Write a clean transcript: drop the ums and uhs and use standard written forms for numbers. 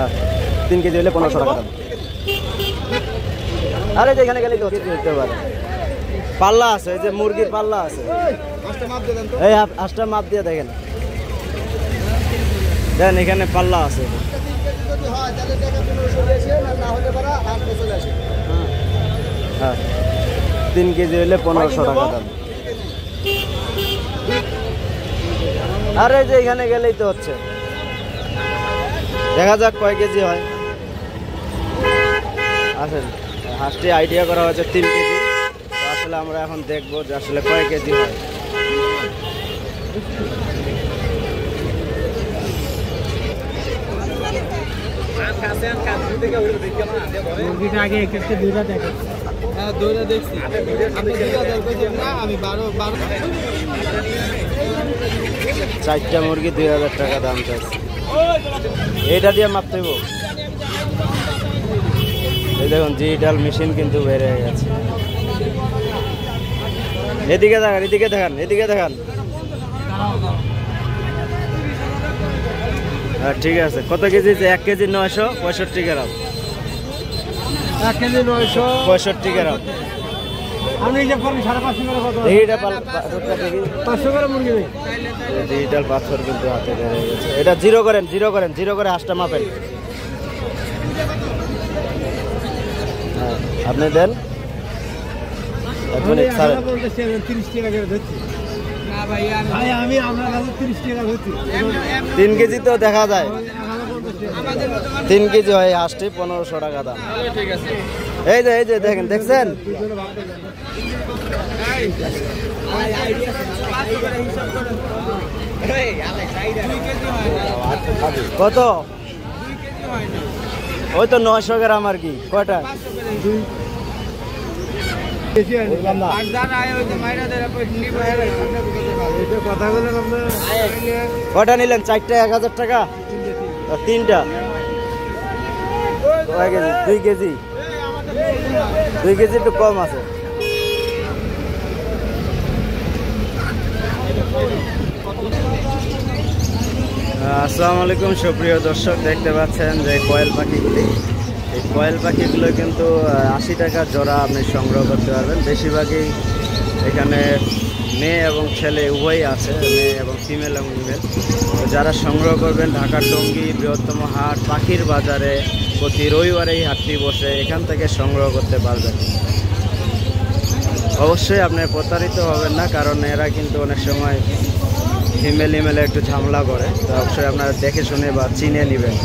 হ্যাঁ 3 কেজি হলে 1500 টাকা দাম। আরে যেখানে গেলে তো হতে পারে। পাল্লা আছে, এই যে মুরগির পাল্লা আছে, এই 8টা মাপ দিয়ে দেখেন, দেন এখানে পাল্লা আছে। হ্যাঁ 3 কেজি হলে 1500 টাকা দাম। আরে যে এখানে গেলেই তো হচ্ছে, দেখা যাক কয় কেজি হয়। আসেন, হাঁসটি আইডিয়া করা হয়েছে 3 কেজি, তো আসলে আমরা এখন দেখবো যে আসলে কয় কেজি হয়। আগে একটা দুইটা দেখে, হ্যাঁ দুইটা দেখছি, আমি 4টা মুরগি 2000 টাকা দাম চাইছে। এটা দিয়ে মাপতে হইব। এই দেখুন ডিজিটাল মেশিন কিন্তু বের হয়ে গেছে। এদিকে দেখান, এদিকে দেখান, এদিকে দেখান। হ্যাঁ ঠিক আছে। কত কেজি? 1 কেজি 965 গ্রাম। 1 কেজি 965 গ্রাম। আমি এই যে 550 করে কত? এইটা পাথরটা দেখি, 500 করে মুরগি দেই। ডিজিটাল পাথর কিন্তু হাতে বের হয়ে গেছে। এটা জিরো করেন, জিরো করেন, জিরো করে হাঁসটা মাপেন। হ্যাঁ আপনি দেন। 30 টাকা করে ধরছি না ভাই, আমি আপনার কাছে 30 টাকা ধরছি। 3 কেজি তো দেখা যায়, 3 কেজি হয় হাঁসটি 1500 টাকা দাম। ঠিক আছে, এই যে দেখেন, দেখছেন কত? ওই তো 900 গ্রাম আর কি। কয়টা? কয়টা নিলেন? 4টা 1000 টাকা, 3টা 2 কেজি, 2 কেজি একটু কম আছে। আসসালামু আলাইকুম সুপ্রিয় দর্শক, দেখতে পাচ্ছেন যে কোয়েল পাখিগুলি, এই কোয়েল পাখিগুলো কিন্তু 80 টাকা জোড়া আপনি সংগ্রহ করতে পারবেন। বেশিরভাগই এখানে মেয়ে এবং ছেলে উভয়ই আছে, মেয়ে এবং ফিমেল এবং ইমেল। তো যারা সংগ্রহ করবেন, ঢাকার টঙ্গী বৃহত্তম হাট পাখির বাজারে প্রতি রবিবারে এই হাটটি বসে, এখান থেকে সংগ্রহ করতে পারবেন। অবশ্যই আপনি প্রতারিত হবেন না, কারণ এরা কিন্তু অনেক সময় ফিমেল ইমেলে একটু ঝামেলা করে, তো অবশ্যই আপনারা দেখে শুনে বা চিনে নেবেন।